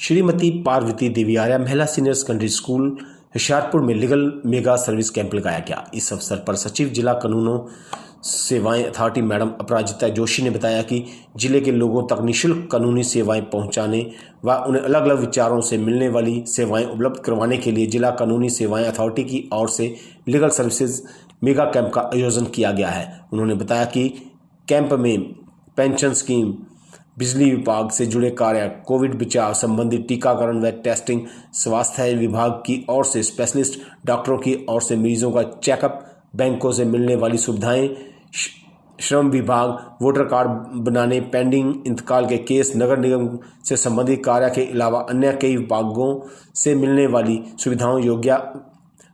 श्रीमती पार्वती देवी आर्या महिला senior secondary school Hoshiarpur में legal mega service camp लगाया गया। इस अवसर पर सचिव जिला कानूनों सेवाएं अथॉरिटी मैडम अपराजिता जोशी ने बताया कि जिले के लोगों तक निःशुल्क कानूनी सेवाएं पहुंचाने व उन्हें अलग अलग विचारों से मिलने वाली सेवाएं उपलब्ध करवाने के लिए जिला कानूनी सेवाएं अथॉरिटी की ओर से लीगल सर्विसेज मेगा कैंप का आयोजन किया गया है। उन्होंने बताया कि कैंप में पेंशन स्कीम, बिजली विभाग से जुड़े कार्य, कोविड बचाव संबंधी टीकाकरण व टेस्टिंग, स्वास्थ्य विभाग की ओर से स्पेशलिस्ट डॉक्टरों की ओर से मरीजों का चेकअप, बैंकों से मिलने वाली सुविधाएं, श्रम विभाग वोटर कार्ड बनाने, पेंडिंग इंतकाल के केस, नगर निगम से संबंधित कार्य के अलावा अन्य कई विभागों से मिलने वाली सुविधाओं योग्य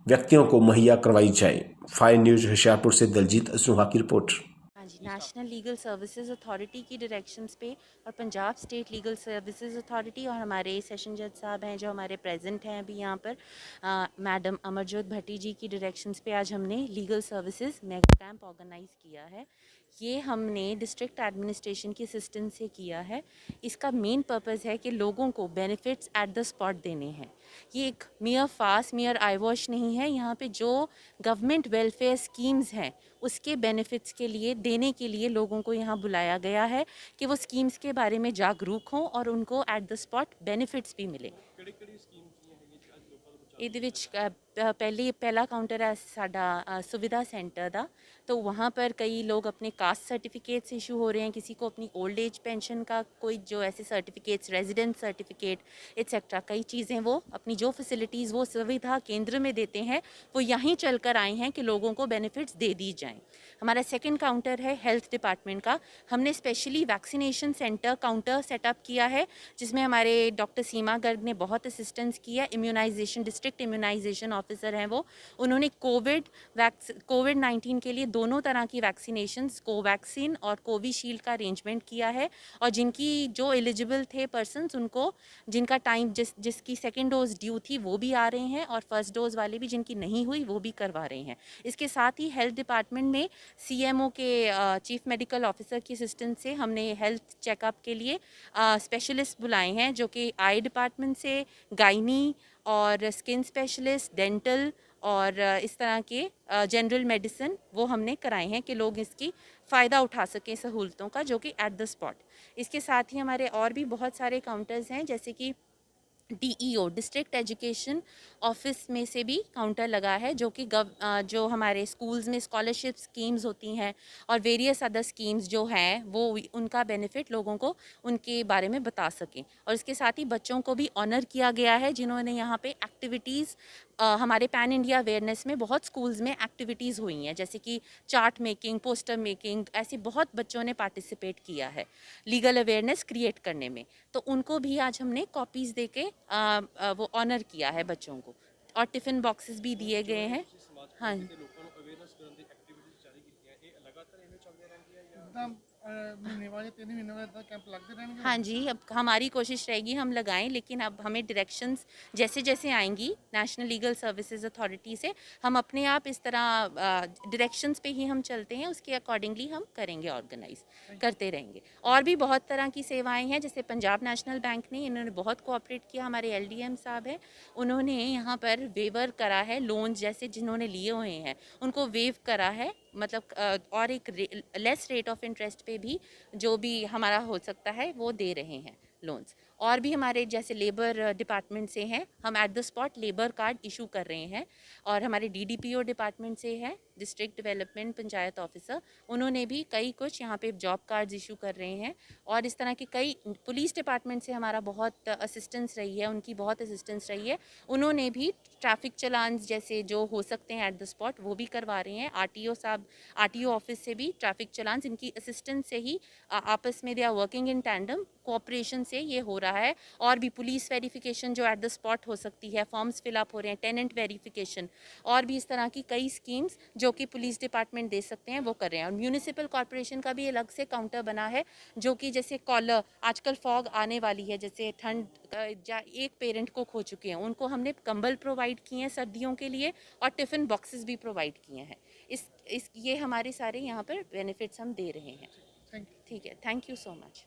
व्यक्तियों को मुहैया करवाई जाए। फायर न्यूज होशियारपुर से दलजीत असुहा की report. National legal services authority की डायरेक्शंस पे और Punjab state legal services authority और हमारे सेशन जज साहब हैं जो हमारे प्रेजेंट हैं अभी यहाँ पर, मैडम अमरजोत भट्टी जी की डायरेक्शंस पे आज हमने legal services mega camp organise किया है। ये हमने डिस्ट्रिक्ट एडमिनिस्ट्रेशन की असिस्टेंस से किया है। इसका मेन पर्पज़ है कि लोगों को बेनिफिट्स एट द स्पॉट देने हैं। ये एक मियर आई वॉश नहीं है। यहाँ पे जो गवर्नमेंट वेलफेयर स्कीम्स हैं उसके बेनिफिट्स के लिए देने के लिए लोगों को यहाँ बुलाया गया है कि वो स्कीम्स के बारे में जागरूक हों और उनको एट द स्पॉट बेनिफिट्स भी मिले। ਇਹਦੇ ਵਿੱਚ पहला काउंटर है साडा सुविधा सेंटर का, तो वहाँ पर कई लोग अपने कास्ट सर्टिफिकेट्स इशू हो रहे हैं। किसी को अपनी ओल्ड एज पेंशन का कोई जो ऐसे सर्टिफिकेट्स, रेजिडेंट सर्टिफिकेट एक्सेट्रा, कई चीज़ें वो अपनी जो फैसिलिटीज़ वो सुविधा केंद्र में देते हैं वो यहीं चल कर आए हैं कि लोगों को बेनिफिट्स दे दी जाएँ। हमारा सेकेंड काउंटर है हेल्थ डिपार्टमेंट का। हमने specially vaccination centre counter setup किया है जिसमें हमारे डॉक्टर सीमा गर्ग ने बहुत असिस्टेंस किया। इम्यूनाइजेशन डिस्ट्रिक्ट इम्यूनाइजेशन ऑफिसर हैं वो, उन्होंने कोविड-19 के लिए दोनों तरह की वैक्सीनेशंस, कोवैक्सीन और कोविशील्ड का अरेंजमेंट किया है। और जिनकी जो एलिजिबल थे पर्सन्स, उनको जिनका टाइम जिसकी सेकेंड डोज ड्यू थी वो भी आ रहे हैं और फर्स्ट डोज वाले भी जिनकी नहीं हुई वो भी करवा रहे हैं। इसके साथ ही हेल्थ डिपार्टमेंट में CMO के चीफ मेडिकल ऑफिसर की असिस्टेंस से हमने हेल्थ चेकअप के लिए स्पेशलिस्ट बुलाए हैं जो कि आई डिपार्टमेंट से गायनी और स्किन स्पेशलिस्ट, डेंटल और इस तरह के जनरल मेडिसिन वो हमने कराए हैं कि लोग इसकी फ़ायदा उठा सकें सहूलतों का, जो कि एट द स्पॉट। इसके साथ ही हमारे और भी बहुत सारे काउंटर्स हैं जैसे कि DEO डिस्ट्रिक्ट एजुकेशन ऑफिस में से भी काउंटर लगा है जो कि जो हमारे स्कूल्स में स्कॉलरशिप स्कीम्स होती हैं और वेरियस अदर स्कीम्स जो हैं वो उनका बेनिफिट लोगों को उनके बारे में बता सकें। और इसके साथ ही बच्चों को भी ऑनर किया गया है जिन्होंने यहाँ पे एक्टिविटीज़, हमारे पैन इंडिया अवेयरनेस में बहुत स्कूल्स में एक्टिविटीज़ हुई हैं जैसे कि चार्ट मेकिंग, पोस्टर मेकिंग, ऐसी बहुत बच्चों ने पार्टिसिपेट किया है लीगल अवेयरनेस क्रिएट करने में। तो उनको भी आज हमने कॉपीज़ दे के वो ऑनर किया है बच्चों को, और टिफ़िन बॉक्सेस भी दिए गए हैं। हाँ, हाँ जी, अब हमारी कोशिश रहेगी हम लगाएं, लेकिन अब हमें डायरेक्शंस जैसे जैसे आएंगी नेशनल लीगल सर्विसेज अथॉरिटी से, हम अपने आप इस तरह डायरेक्शंस पे ही हम चलते हैं, उसके अकॉर्डिंगली हम करेंगे, ऑर्गेनाइज करते रहेंगे। और भी बहुत तरह की सेवाएं हैं जैसे पंजाब नेशनल बैंक ने, इन्होंने बहुत कोऑपरेट किया। हमारे LDM साहब हैं, उन्होंने यहाँ पर वेवर करा है, लोन जैसे जिन्होंने लिए हुए हैं उनको वेव करा है, मतलब और एक लेस रेट ऑफ इंटरेस्ट पे भी जो भी हमारा हो सकता है वो दे रहे हैं लोन्स। और भी हमारे जैसे लेबर डिपार्टमेंट से हैं, हम eight the spot labour card issue कर रहे हैं। और हमारे DDPO डिपार्टमेंट से हैं, डिस्ट्रिक्ट डेवलपमेंट पंचायत ऑफिसर, उन्होंने भी कई कुछ यहाँ पे जॉब कार्ड्स इशू कर रहे हैं। और इस तरह के कई, पुलिस डिपार्टमेंट से हमारा बहुत असिस्टेंस रही है, उनकी बहुत असिस्टेंस रही है, उन्होंने भी ट्रैफिक चलान जैसे जो हो सकते हैं एट द स्पॉट वो भी करवा रहे हैं। RTO साहब, RTO ऑफिस से भी ट्रैफिक चलान इनकी असिस्टेंस से ही आपस में they are working in tandem, cooperation से ये हो रहा है। और भी पुलिस वेरिफिकेशन जो एट द स्पॉट हो सकती है, फॉर्म्स फिलअप हो रहे हैं, टेनेंट वेरिफिकेशन, और भी इस तरह की कई स्कीम्स जो कि पुलिस डिपार्टमेंट दे सकते हैं वो कर रहे हैं। और म्यूनिसिपल कॉर्पोरेशन का भी अलग से काउंटर बना है जो कि जैसे कॉलर, आजकल फॉग आने वाली है, जैसे ठंड एक पेरेंट को खो चुके हैं, उनको हमने कंबल प्रोवाइड किए हैं सर्दियों के लिए और टिफ़िन बॉक्सेस भी प्रोवाइड किए हैं। ये हमारे सारे यहाँ पर बेनिफिट्स हम दे रहे हैं। ठीक है, थैंक यू सो मच।